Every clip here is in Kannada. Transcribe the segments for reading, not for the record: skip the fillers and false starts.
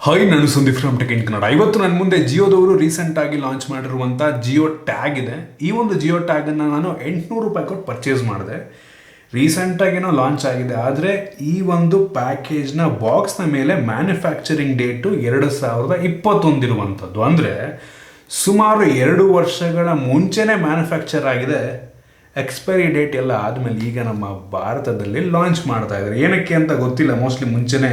ಹಾಯ್, ನಾನು Sandeep from tech in Kannada. ಇವತ್ತು ನನ್ನ ಮುಂದೆ ಜಿಯೋದವರು ರೀಸೆಂಟಾಗಿ ಲಾಂಚ್ ಮಾಡಿರುವಂಥ ಜಿಯೋ ಟ್ಯಾಗ್ ಇದೆ. ಈ ಒಂದು ಜಿಯೋ ಟ್ಯಾಗನ್ನು ನಾನು 800 ರೂಪಾಯಿ ಕೊಟ್ಟು ಪರ್ಚೇಸ್ ಮಾಡಿದೆ. ರೀಸೆಂಟಾಗೇನೋ ಲಾಂಚ್ ಆಗಿದೆ, ಆದರೆ ಈ ಒಂದು ಪ್ಯಾಕೇಜ್ನ ಬಾಕ್ಸ್ನ ಮೇಲೆ ಮ್ಯಾನುಫ್ಯಾಕ್ಚರಿಂಗ್ ಡೇಟು 2021 ಇರುವಂಥದ್ದು. ಅಂದರೆ ಸುಮಾರು 2 ವರ್ಷಗಳ ಮುಂಚೆನೇ ಮ್ಯಾನುಫ್ಯಾಕ್ಚರ್ ಆಗಿದೆ. ಎಕ್ಸ್ಪೈರಿ ಡೇಟ್ ಎಲ್ಲ ಆದಮೇಲೆ ಈಗ ನಮ್ಮ ಭಾರತದಲ್ಲಿ ಲಾಂಚ್ ಮಾಡ್ತಾ ಇದ್ದಾರೆ. ಏನಕ್ಕೆ ಅಂತ ಗೊತ್ತಿಲ್ಲ, ಮೋಸ್ಟ್ಲಿ ಮುಂಚೆನೇ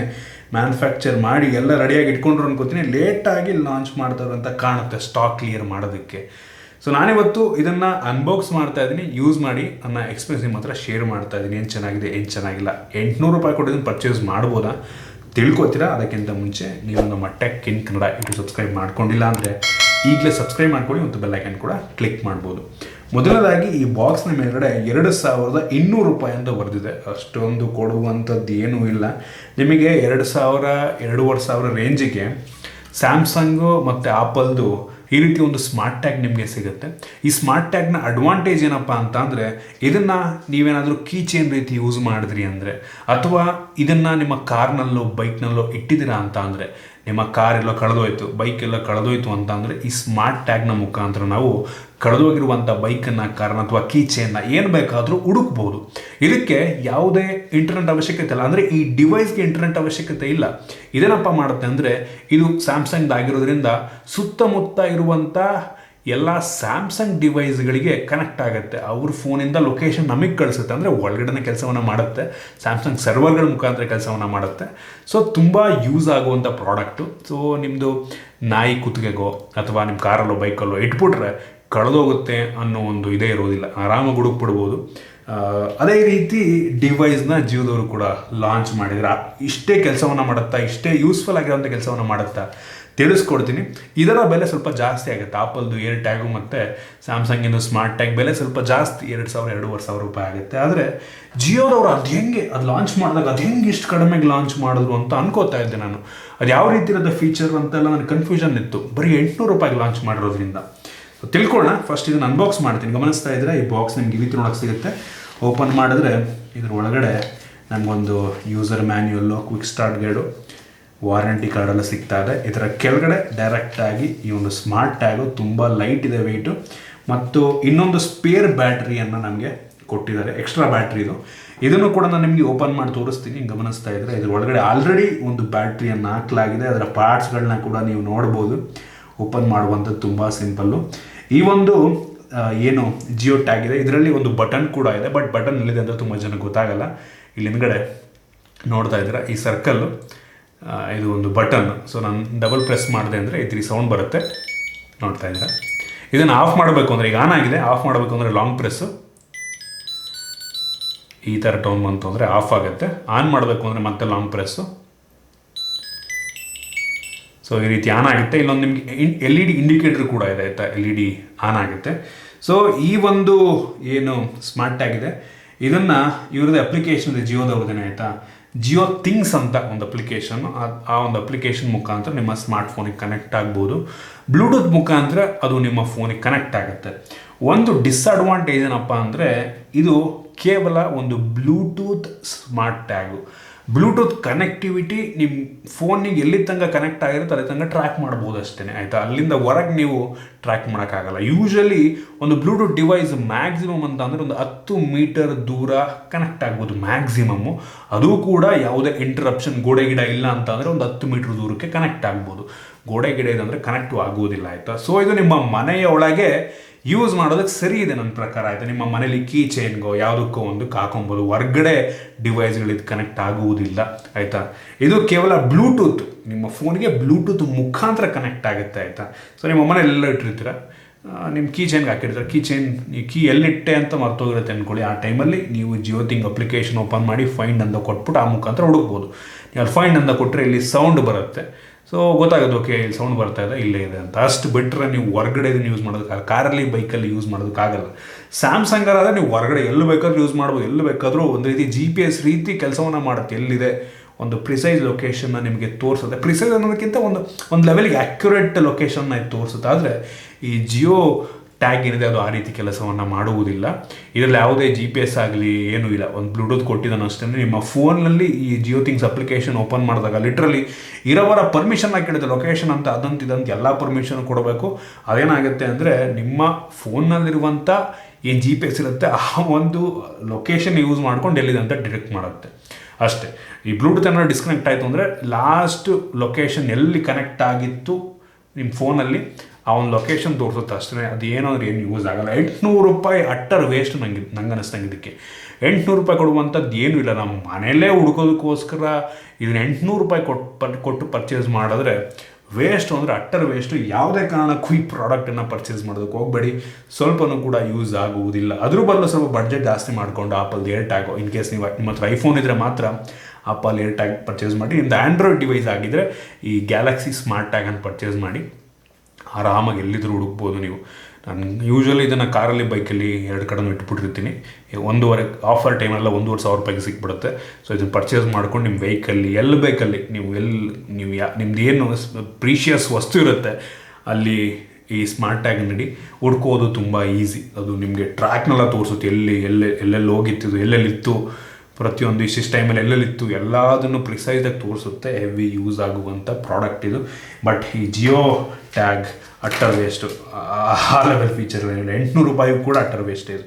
ಮ್ಯಾನುಫ್ಯಾಕ್ಚರ್ ಮಾಡಿ ಎಲ್ಲ ರೆಡಿಯಾಗಿ ಇಟ್ಕೊಂಡ್ರು ಅನ್ಕೋತೀನಿ. ಲೇಟಾಗಿ ಲಾಂಚ್ ಮಾಡ್ತಾರೆ ಅಂತ ಕಾಣುತ್ತೆ, ಸ್ಟಾಕ್ ಕ್ಲಿಯರ್ ಮಾಡೋದಕ್ಕೆ. ಸೊ ನಾನಿವತ್ತು ಇದನ್ನು ಅನ್ಬಾಕ್ಸ್ ಮಾಡ್ತಾ ಇದ್ದೀನಿ, ಯೂಸ್ ಮಾಡಿ ನನ್ನ ಎಕ್ಸ್ಪೀರಿಯನ್ಸ್ ನಿಮ್ಮ ಹತ್ರ ಶೇರ್ ಮಾಡ್ತಾ ಇದ್ದೀನಿ. ಏನು ಚೆನ್ನಾಗಿದೆ, ಏನು ಚೆನ್ನಾಗಿಲ್ಲ. 800 ರೂಪಾಯಿ ಕೊಟ್ಟಿದ್ದನ್ನು ಪರ್ಚೇಸ್ ಮಾಡ್ಬೋದಾ ತಿಳ್ಕೊತೀರಾ? ಅದಕ್ಕಿಂತ ಮುಂಚೆ ನೀವು ನಮ್ಮ ಟೆಕ್ ಇನ್ ಕನ್ನಡ ಇದು ಸಬ್ಸ್ಕ್ರೈಬ್ ಮಾಡ್ಕೊಂಡಿಲ್ಲ ಅಂದರೆ ಈಗಲೇ ಸಬ್ಸ್ಕ್ರೈಬ್ ಮಾಡ್ಕೊಳ್ಳಿ ಮತ್ತು ಬೆಲ್ ಐಕನ್ ಕೂಡ ಕ್ಲಿಕ್ ಮಾಡ್ಬೋದು. ಮೊದಲನೇದಾಗಿ ಈ ಬಾಕ್ಸ್ನ ಮೇಲ್ಗಡೆ 2200 ರೂಪಾಯಿ ಅಂತ ಬರೆದಿದೆ. ಅಷ್ಟೊಂದು ಕೊಡುವಂಥದ್ದು ಏನೂ ಇಲ್ಲ. ನಿಮಗೆ 2000-2500 ರೇಂಜಿಗೆ ಸ್ಯಾಮ್ಸಂಗು ಮತ್ತು ಆಪಲ್ದು ಈ ರೀತಿ ಒಂದು ಸ್ಮಾರ್ಟ್ ಟ್ಯಾಗ್ ನಿಮಗೆ ಸಿಗುತ್ತೆ. ಈ ಸ್ಮಾರ್ಟ್ ಟ್ಯಾಗ್ನ ಅಡ್ವಾಂಟೇಜ್ ಏನಪ್ಪ ಅಂತ ಅಂದರೆ, ಇದನ್ನು ನೀವೇನಾದರೂ ಕೀ ಚೈನ್ ರೀತಿ ಯೂಸ್ ಮಾಡಿದ್ರಿ ಅಂದರೆ, ಅಥವಾ ಇದನ್ನು ನಿಮ್ಮ ಕಾರ್ನಲ್ಲೋ ಬೈಕ್ನಲ್ಲೋ ಇಟ್ಟಿದ್ದೀರಾ ಅಂತ ಅಂದರೆ, ನಿಮ್ಮ ಕಾರ್ ಎಲ್ಲೋ ಕಳೆದೋಯ್ತು, ಬೈಕ್ ಎಲ್ಲ ಕಳೆದೋಯ್ತು ಅಂತ ಅಂದರೆ, ಈ ಸ್ಮಾರ್ಟ್ ಟ್ಯಾಗ್ನ ಮುಖಾಂತರ ನಾವು ಕಳೆದೋಗಿರುವಂಥ ಬೈಕನ್ನು, ಕಾರನ್ನ ಅಥವಾ ಕೀ ಚೈನ್ನ ಏನು ಬೇಕಾದರೂ ಹುಡುಕ್ಬೋದು. ಇದಕ್ಕೆ ಯಾವುದೇ ಇಂಟರ್ನೆಟ್ ಅವಶ್ಯಕತೆ ಇಲ್ಲ. ಅಂದರೆ ಈ ಡಿವೈಸ್ಗೆ ಇಂಟರ್ನೆಟ್ ಅವಶ್ಯಕತೆ ಇಲ್ಲ. ಇದೇನಪ್ಪ ಮಾಡುತ್ತೆ ಅಂದರೆ, ಇದು ಸ್ಯಾಮ್ಸಂಗ್ ಆಗಿರೋದ್ರಿಂದ ಸುತ್ತಮುತ್ತ ಇರುವಂಥ ಎಲ್ಲ ಸ್ಯಾಮ್ಸಂಗ್ ಡಿವೈಸ್ಗಳಿಗೆ ಕನೆಕ್ಟ್ ಆಗುತ್ತೆ. ಅವ್ರ ಫೋನಿಂದ ಲೊಕೇಶನ್ ನಮಗೆ ಕಳಿಸುತ್ತೆ. ಅಂದರೆ ಒಳಗಡೆ ಕೆಲಸವನ್ನು ಮಾಡುತ್ತೆ, ಸ್ಯಾಮ್ಸಂಗ್ ಸರ್ವರ್ಗಳ ಮುಖಾಂತರ ಕೆಲಸವನ್ನು ಮಾಡುತ್ತೆ. ಸೊ ತುಂಬ ಯೂಸ್ ಆಗುವಂಥ ಪ್ರಾಡಕ್ಟು. ಸೊ ನಿಮ್ಮದು ನಾಯಿ ಕುತ್ತಿಗೆಗೋ ಅಥವಾ ನಿಮ್ಮ ಕಾರಲ್ಲೋ ಬೈಕಲ್ಲೋ ಇಟ್ಬಿಟ್ರೆ ಕಳೆದೋಗುತ್ತೆ ಅನ್ನೋ ಒಂದು ಇದೇ ಇರೋದಿಲ್ಲ, ಆರಾಮಾಗಿ ಹುಡುಕ್ಬಿಡ್ಬೋದು. ಅದೇ ರೀತಿ ಡಿವೈಸ್ನ ಜಿಯೋದವರು ಕೂಡ ಲಾಂಚ್ ಮಾಡಿದ್ರೆ ಇಷ್ಟೇ ಕೆಲಸವನ್ನು ಮಾಡುತ್ತಾ, ಇಷ್ಟೇ ಯೂಸ್ಫುಲ್ ಆಗಿರೋಂಥ ಕೆಲಸವನ್ನು ಮಾಡುತ್ತಾ ತಿಳಿಸ್ಕೊಡ್ತೀನಿ. ಇದರ ಬೆಲೆ ಸ್ವಲ್ಪ ಜಾಸ್ತಿ ಆಗುತ್ತೆ. ಆಪಲ್ದು ಏರ್ ಟ್ಯಾಗು ಮತ್ತು ಸ್ಯಾಮ್ಸಂಗಿನ ಸ್ಮಾರ್ಟ್ ಟ್ಯಾಗ್ ಬೆಲೆ ಸ್ವಲ್ಪ ಜಾಸ್ತಿ, 2000-2500 ರೂಪಾಯಿ ಆಗುತ್ತೆ. ಆದರೆ ಜಿಯೋದವರು ಅದು ಲಾಂಚ್ ಮಾಡಿದಾಗ ಅದು ಹೆಂಗೆ ಇಷ್ಟು ಕಡಿಮೆಗೆ ಲಾಂಚ್ ಮಾಡಿದ್ರು ಅಂತ ಅನ್ಕೋತಾ ಇದ್ದೆ ನಾನು. ಅದು ಯಾವ ರೀತಿ ಇರೋದು ಫೀಚರ್ ಅಂತೆಲ್ಲ ನನಗೆ ಕನ್ಫ್ಯೂಷನ್ ಇತ್ತು, ಬರೀ 800 ರೂಪಾಯಿಗೆ ಲಾಂಚ್ ಮಾಡಿರೋದ್ರಿಂದ. ತಿಳ್ಕೊಳ್ಳೋಣ. ಫಸ್ಟ್ ಇದನ್ನು ಅನ್ಬಾಕ್ಸ್ ಮಾಡ್ತೀನಿ. ಗಮನಿಸ್ತಾ ಇದ್ದರೆ ಈ ಬಾಕ್ಸ್ ನಿಮ್ಗೆ ಈ ರೀತಿ ನೋಡೋಕ್ಕೆ ಸಿಗುತ್ತೆ. ಓಪನ್ ಮಾಡಿದ್ರೆ ಇದ್ರ ಒಳಗಡೆ ನಮಗೊಂದು user manual, quick start guide, warranty ಕಾರ್ಡೆಲ್ಲ ಸಿಗ್ತಾ ಇದೆ. ಇದರ ಕೆಳಗಡೆ ಡೈರೆಕ್ಟಾಗಿ ಈ ಒಂದು ಸ್ಮಾರ್ಟ್ ಟ್ಯಾಗು ತುಂಬ ಲೈಟ್ ಇದೆ ವೆಯ್ಟು, ಮತ್ತು ಇನ್ನೊಂದು ಸ್ಪೇರ್ ಬ್ಯಾಟ್ರಿಯನ್ನು ನಮಗೆ ಕೊಟ್ಟಿದ್ದಾರೆ, ಎಕ್ಸ್ಟ್ರಾ ಬ್ಯಾಟ್ರಿ ಇದು. ಇದನ್ನು ಕೂಡ ನಾನು ನಿಮಗೆ ಓಪನ್ ಮಾಡಿ ತೋರಿಸ್ತೀನಿ. ಗಮನಿಸ್ತಾ ಇದ್ದರೆ ಇದ್ರ ಒಳಗಡೆ ಆಲ್ರೆಡಿ ಒಂದು ಬ್ಯಾಟ್ರಿಯನ್ನು ಹಾಕಲಾಗಿದೆ. ಅದರ ಪಾರ್ಟ್ಸ್ಗಳನ್ನ ಕೂಡ ನೀವು ನೋಡ್ಬೋದು. ಓಪನ್ ಮಾಡುವಂಥದ್ದು ತುಂಬ ಸಿಂಪಲ್ಲು. ಈ ಒಂದು ಏನು ಜಿಯೋ ಟ್ಯಾಗ್ ಇದೆ, ಇದರಲ್ಲಿ ಒಂದು ಬಟನ್ ಕೂಡ ಇದೆ. ಬಟ್ ಬಟನ್ ಎಲ್ಲಿದೆ ಅಂತ ತುಂಬ ಜನಕ್ಕೆ ಗೊತ್ತಾಗಲ್ಲ. ಇಲ್ಲಿ ಹಿಂದ್ಗಡೆ ನೋಡ್ತಾ ಇದ್ದೀರಾ ಈ ಸರ್ಕಲ್ಲು, ಇದು ಒಂದು ಬಟನ್. ಸೊ ನಾನು ಡಬಲ್ ಪ್ರೆಸ್ ಮಾಡಿದೆ ಅಂದರೆ ಈ ರೀತಿ ಸೌಂಡ್ ಬರುತ್ತೆ, ನೋಡ್ತಾ ಇದ್ದೀರಾ. ಇದನ್ನು ಆಫ್ ಮಾಡಬೇಕು ಅಂದರೆ, ಈಗ ಆನ್ ಆಗಿದೆ, ಆಫ್ ಮಾಡಬೇಕು ಅಂದರೆ ಲಾಂಗ್ ಪ್ರೆಸ್ಸು, ಈ ಥರ ಟೋನ್ ಬಂತು ಅಂದರೆ ಆಫ್ ಆಗುತ್ತೆ. ಆನ್ ಮಾಡಬೇಕು ಅಂದರೆ ಮತ್ತೆ ಲಾಂಗ್ ಪ್ರೆಸ್ಸು. ಸೊ ಈ ರೀತಿ ಆನ್ ಆಗುತ್ತೆ. ಇಲ್ಲೊಂದು ನಿಮಗೆ LED ಇಂಡಿಕೇಟರ್ ಕೂಡ ಇದೆ ಆಯಿತಾ, LED ಆನ್ ಆಗುತ್ತೆ. ಸೊ ಈ ಒಂದು ಏನು ಸ್ಮಾರ್ಟ್ ಟ್ಯಾಗ್ ಇದೆ, ಇದನ್ನು ಇವ್ರದ್ದು ಅಪ್ಲಿಕೇಶನ್ ಇದೆ ಜಿಯೋದವ್ರದ್ದೇನೆ ಆಯಿತಾ, ಜಿಯೋ ಥಿಂಗ್ಸ್ ಅಂತ ಒಂದು ಅಪ್ಲಿಕೇಶನ್. ಆ ಒಂದು ಅಪ್ಲಿಕೇಶನ್ ಮುಖಾಂತರ ನಿಮ್ಮ ಸ್ಮಾರ್ಟ್ ಫೋನಿಗೆ ಕನೆಕ್ಟ್ ಆಗ್ಬೋದು. ಬ್ಲೂಟೂತ್ ಮುಖಾಂತರ ಅದು ನಿಮ್ಮ ಫೋನಿಗೆ ಕನೆಕ್ಟ್ ಆಗುತ್ತೆ. ಒಂದು ಡಿಸ್ಅಡ್ವಾಂಟೇಜ್ ಏನಪ್ಪ ಅಂದರೆ, ಇದು ಕೇವಲ ಒಂದು Bluetooth smart tag. Bluetooth connectivity ನಿಮ್ಮ ಫೋನಿಗೆ ಎಲ್ಲಿ ತನಕ ಕನೆಕ್ಟ್ ಆಗಿರುತ್ತೆ ಅಲ್ಲಿ ತನಕ ಟ್ರ್ಯಾಕ್ ಮಾಡ್ಬೋದು ಅಷ್ಟೇ ಆಯಿತಾ. ಅಲ್ಲಿಂದ ಹೊರಗೆ ನೀವು ಟ್ರ್ಯಾಕ್ ಮಾಡೋಕ್ಕಾಗಲ್ಲ. ಯೂಶಲಿ ಒಂದು ಬ್ಲೂಟೂತ್ ಡಿವೈಸ್ ಮ್ಯಾಕ್ಸಿಮಮ್ ಅಂತ ಅಂದರೆ ಒಂದು 10 ಮೀಟರ್ ದೂರ ಕನೆಕ್ಟ್ ಆಗ್ಬೋದು ಮ್ಯಾಕ್ಸಿಮಮ್ಮು. ಅದು ಕೂಡ ಯಾವುದೇ ಇಂಟರಪ್ಷನ್, ಗೋಡೆ ಗಿಡ ಇಲ್ಲ ಅಂತ ಅಂದರೆ ಒಂದು 10 ಮೀಟರ್ ದೂರಕ್ಕೆ ಕನೆಕ್ಟ್ ಆಗ್ಬೋದು. ಗೋಡೆ ಗಿಡ ಇದೆ ಅಂದರೆ ಕನೆಕ್ಟು ಆಗೋದಿಲ್ಲ ಆಯಿತಾ. ಸೊ ಇದು ನಿಮ್ಮ ಮನೆಯ ಒಳಗೆ ಯೂಸ್ ಮಾಡೋದಕ್ಕೆ ಸರಿ ಇದೆ ನನ್ನ ಪ್ರಕಾರ ಆಯಿತಾ. ನಿಮ್ಮ ಮನೇಲಿ ಕೀ ಚೈನ್ಗೋ ಯಾವುದಕ್ಕೋ ಒಂದಕ್ಕೆ ಹಾಕೊಬೋದು. ಹೊರ್ಗಡೆ ಡಿವೈಸ್ಗಳಿದ್ದು ಕನೆಕ್ಟ್ ಆಗುವುದಿಲ್ಲ ಆಯಿತಾ. ಇದು ಕೇವಲ ಬ್ಲೂಟೂತ್, ನಿಮ್ಮ ಫೋನ್ಗೆ ಬ್ಲೂಟೂತ್ ಮುಖಾಂತರ ಕನೆಕ್ಟ್ ಆಗುತ್ತೆ ಆಯಿತಾ. ಸೊ ನಿಮ್ಮ ಮನೇಲೆಲ್ಲ ಇಟ್ಟಿರ್ತೀರ, ನಿಮ್ಮ ಕೀ ಚೈನ್ಗೆ ಹಾಕಿರ್ತೀರ, ಈ ಕೀ ಎಲ್ಲಿಟ್ಟೆ ಅಂತ ಮರ್ತೋಗಿರುತ್ತೆ ಅಂದ್ಕೊಳ್ಳಿ. ಆ ಟೈಮಲ್ಲಿ ನೀವು ಜಿಯೋಥಿಂಗ್ ಅಪ್ಲಿಕೇಶನ್ ಓಪನ್ ಮಾಡಿ ಫೈಂಡ್ ಅಂತ ಕೊಟ್ಬಿಟ್ಟು ಆ ಮುಖಾಂತರ ಹುಡುಕ್ಬೋದು. ನೀವು ಅಲ್ಲಿ ಫೈಂಡ್ ಅಂತ ಕೊಟ್ಟರೆ ಇಲ್ಲಿ ಸೌಂಡ್ ಬರುತ್ತೆ. ಸೊ ಗೊತ್ತಾಗೋದು, ಓಕೆ ಇಲ್ಲಿ ಸೌಂಡ್ ಬರ್ತಾ ಇದೆ, ಇಲ್ಲೇ ಇದೆ ಅಂತ. ಅಷ್ಟು ಬಿಟ್ಟರೆ ನೀವು ಹೊರಗಡೆ ಇದನ್ನು ಯೂಸ್ ಮಾಡೋದಕ್ಕಾಗಲ್ಲ. ಕಾರಲ್ಲಿ ಬೈಕಲ್ಲಿ ಯೂಸ್ ಮಾಡೋದಕ್ಕಾಗಲ್ಲ. ಸ್ಯಾಮ್ಸಂಗ್ ಆದರೆ ನೀವು ಹೊರಗಡೆ ಎಲ್ಲೂ ಬೇಕಾದ್ರೂ ಯೂಸ್ ಮಾಡ್ಬೋದು. ಎಲ್ಲೂ ಬೇಕಾದರೂ ಒಂದು ರೀತಿ GPS ರೀತಿ ಕೆಲಸವನ್ನು ಮಾಡುತ್ತೆ. ಎಲ್ಲಿದೆ ಒಂದು ಪ್ರಿಸೈಸ್ ಲೊಕೇಶನ್ನ ನಿಮಗೆ ತೋರಿಸುತ್ತೆ. ಪ್ರಿಸೈಸ್ ಅನ್ನೋದಕ್ಕಿಂತ ಒಂದು ಲೆವೆಲ್ಗೆ ಆ್ಯಕ್ಯುರೇಟ್ ಲೊಕೇಶನ್ನ ಇದು ತೋರಿಸುತ್ತೆ. ಆದರೆ ಈ ಜಿಯೋ ಟ್ಯಾಗ್ ಏನಿದೆ ಅದು ಆ ರೀತಿ ಕೆಲಸವನ್ನು ಮಾಡುವುದಿಲ್ಲ. ಇದರಲ್ಲಿ ಯಾವುದೇ GPS ಆಗಲಿ ಏನೂ ಇಲ್ಲ. ಒಂದು ಬ್ಲೂಟೂತ್ ಕೊಟ್ಟಿದ್ದಾನೆ ಅಷ್ಟೇ. ನಿಮ್ಮ ಫೋನ್ನಲ್ಲಿ ಈ ಜಿಯೋ ಥಿಂಗ್ಸ್ ಅಪ್ಲಿಕೇಶನ್ ಓಪನ್ ಮಾಡಿದಾಗ ಲಿಟ್ರಲಿ ಇರೋವರ ಪರ್ಮಿಷನ್ ಕೇಳಿದೆ, ಲೊಕೇಶನ್ ಅಂತ ಅದಂತ ಇದಂತ ಎಲ್ಲ ಪರ್ಮಿಷನ್ ಕೊಡಬೇಕು. ಅದೇನಾಗುತ್ತೆ ಅಂದರೆ ನಿಮ್ಮ ಫೋನ್ನಲ್ಲಿರುವಂಥ ಏನು GPS ಇರುತ್ತೆ ಆ ಒಂದು ಲೊಕೇಶನ್ ಯೂಸ್ ಮಾಡ್ಕೊಂಡು ಎಲ್ಲಿದೆ ಅಂತ ಡಿಟೆಕ್ಟ್ ಮಾಡುತ್ತೆ ಅಷ್ಟೇ. ಈ ಬ್ಲೂಟೂತ್ ಏನಾದ್ರು ಡಿಸ್ಕನೆಕ್ಟ್ ಆಯಿತು ಅಂದರೆ ಲಾಸ್ಟ್ ಲೊಕೇಶನ್ ಎಲ್ಲಿ ಕನೆಕ್ಟ್ ಆಗಿತ್ತು ನಿಮ್ಮ ಫೋನಲ್ಲಿ ಆ ಒಂದು ಲೊಕೇಶನ್ ತೋರಿಸುತ್ತೆ ಅಷ್ಟೇ. ಅದು ಏನು ಅಂದರೆ ಏನು ಯೂಸ್ ಆಗಲ್ಲ. 800 ರೂಪಾಯಿ ಅಟ್ಟರ್ ವೇಸ್ಟ್ ನಂಗೆ ಅನ್ನಿಸ್ತಂಗೆ. ಇದಕ್ಕೆ 800 ರೂಪಾಯಿ ಕೊಡುವಂಥದ್ದು ಏನೂ ಇಲ್ಲ. ನಮ್ಮ ಮನೆಯಲ್ಲೇ ಹುಡ್ಕೋದಕ್ಕೋಸ್ಕರ ಇದನ್ನ 800 ರೂಪಾಯಿ ಕೊಟ್ಟು ಪರ್ಚೇಸ್ ಮಾಡಿದ್ರೆ ವೇಸ್ಟು ಅಂದರೆ ಅಟ್ಟರ್ ವೇಸ್ಟು. ಯಾವುದೇ ಕಾರಣಕ್ಕೂ ಈ ಪ್ರಾಡಕ್ಟನ್ನು ಪರ್ಚೇಸ್ ಮಾಡೋದಕ್ಕೆ ಹೋಗಬೇಡಿ, ಸ್ವಲ್ಪನೂ ಕೂಡ ಯೂಸ್ ಆಗುವುದಿಲ್ಲ. ಅದ್ರ ಬದಲು ಸ್ವಲ್ಪ ಬಡ್ಜೆಟ್ ಜಾಸ್ತಿ ಮಾಡಿಕೊಂಡು ಆಪಲ್ ಏರ್ಟ್ಯಾಗ್, ಇನ್ ಕೇಸ್ ನೀವು ನಿಮ್ಮ ಹತ್ರ ಐಫೋನ್ ಇದ್ದರೆ ಮಾತ್ರ ಆಪಲ್ ಏರ್ಟ್ಯಾಗ್ ಪರ್ಚೇಸ್ ಮಾಡಿ. ನಿಮ್ಮದು ಆ್ಯಂಡ್ರಾಯ್ಡ್ ಡಿವೈಸ್ ಆಗಿದ್ದರೆ ಈ ಗ್ಯಾಲಕ್ಸಿ ಸ್ಮಾರ್ಟ್ ಟ್ಯಾಗನ್ನು ಪರ್ಚೇಸ್ ಮಾಡಿ ಆರಾಮಾಗಿ ಎಲ್ಲಿದ್ದರೂ ಹುಡುಕ್ಬೋದು ನೀವು. ನಾನು ಯೂಶ್ವಲಿ ಇದನ್ನು ಕಾರಲ್ಲಿ ಬೈಕಲ್ಲಿ 2 ಕಡೆ ಇಟ್ಬಿಟ್ಟಿರ್ತೀನಿ. ಆಫರ್ ಟೈಮೆಲ್ಲ 1,500 ರೂಪಾಯಿಗೆ ಸಿಕ್ಬಿಡುತ್ತೆ. ಸೊ ಇದನ್ನು ಪರ್ಚೇಸ್ ಮಾಡ್ಕೊಂಡು ನಿಮ್ಮ ವೆಹಿಕಲ್ಲಿ ಎಲ್ಲಿ ಬೇಕಲ್ಲಿ ನೀವು ನಿಮ್ದು ಏನು ಪ್ರೀಷಿಯಸ್ ವಸ್ತು ಇರುತ್ತೆ ಅಲ್ಲಿ ಈ ಸ್ಮಾರ್ಟ್ ಟ್ಯಾಗ್ ನಡಿ ಹುಡ್ಕೋದು ತುಂಬ ಈಸಿ. ಅದು ನಿಮಗೆ ಟ್ರ್ಯಾಕ್ನೆಲ್ಲ ತೋರಿಸುತ್ತೆ, ಎಲ್ಲೆಲ್ಲಿ ಹೋಗಿತ್ತು, ಎಲ್ಲೆಲ್ಲಿತ್ತು, ಪ್ರತಿಯೊಂದು ಇಷ್ಟಿಷ್ಟು ಟೈಮಲ್ಲಿ ಎಲ್ಲೆಲ್ಲಿತ್ತು ಎಲ್ಲದನ್ನು ಪ್ರಿಸೈಸಾಗಿ ತೋರಿಸುತ್ತೆ. ಹೆವಿ ಯೂಸ್ ಆಗುವಂಥ ಪ್ರಾಡಕ್ಟ್ ಇದು. ಬಟ್ ಈ ಜಿಯೋ ಟ್ಯಾಗ್ ಅಟ್ಟರ್ ವೇಸ್ಟು, ಆ ಲೆವೆಲ್ ಫೀಚರ್ 800 ರೂಪಾಯಿಗೂ ಕೂಡ ಅಟ್ಟರ್ ವೇಸ್ಟ್ ಇದು.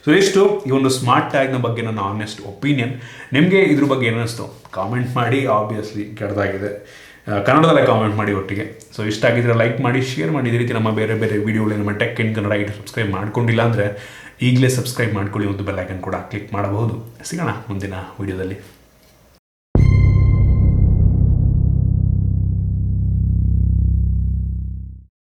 ಸೊ ಇಷ್ಟು ಈ ಒಂದು ಸ್ಮಾರ್ಟ್ ಟ್ಯಾಗ್ನ ಬಗ್ಗೆ ನನ್ನ ಆನೆಸ್ಟ್ ಒಪಿನಿಯನ್. ನಿಮಗೆ ಇದ್ರ ಬಗ್ಗೆ ಏನಿಸ್ತು ಕಾಮೆಂಟ್ ಮಾಡಿ. ಆಬ್ವಿಯಸ್ಲಿ ಕೆಟ್ಟದಾಗಿದೆ ಕನ್ನಡದಲ್ಲೇ ಕಾಮೆಂಟ್ ಮಾಡಿ ಒಟ್ಟಿಗೆ. ಸೊ ಇಷ್ಟ ಆಗಿದ್ರೆ ಲೈಕ್ ಮಾಡಿ, ಶೇರ್ ಮಾಡಿ. ಇದೇ ರೀತಿ ನಮ್ಮ ಬೇರೆ ವಿಡಿಯೋಗಳು ನಮ್ಮ ಟೆಕ್ ಇನ್ ಕನ್ನಡ ಸಬ್ಸ್ಕ್ರೈಬ್ ಮಾಡ್ಕೊಂಡಿಲ್ಲ ಅಂದರೆ ಈಗಲೇ ಸಬ್ಸ್ಕ್ರೈಬ್ ಮಾಡ್ಕೊಳ್ಳಿ ಮತ್ತು ಬೆಲ್ ಐಕನ್ ಕೂಡ ಕ್ಲಿಕ್ ಮಾಡಬಹುದು. ಸಿಗೋಣ ಮುಂದಿನ ವಿಡಿಯೋದಲ್ಲಿ.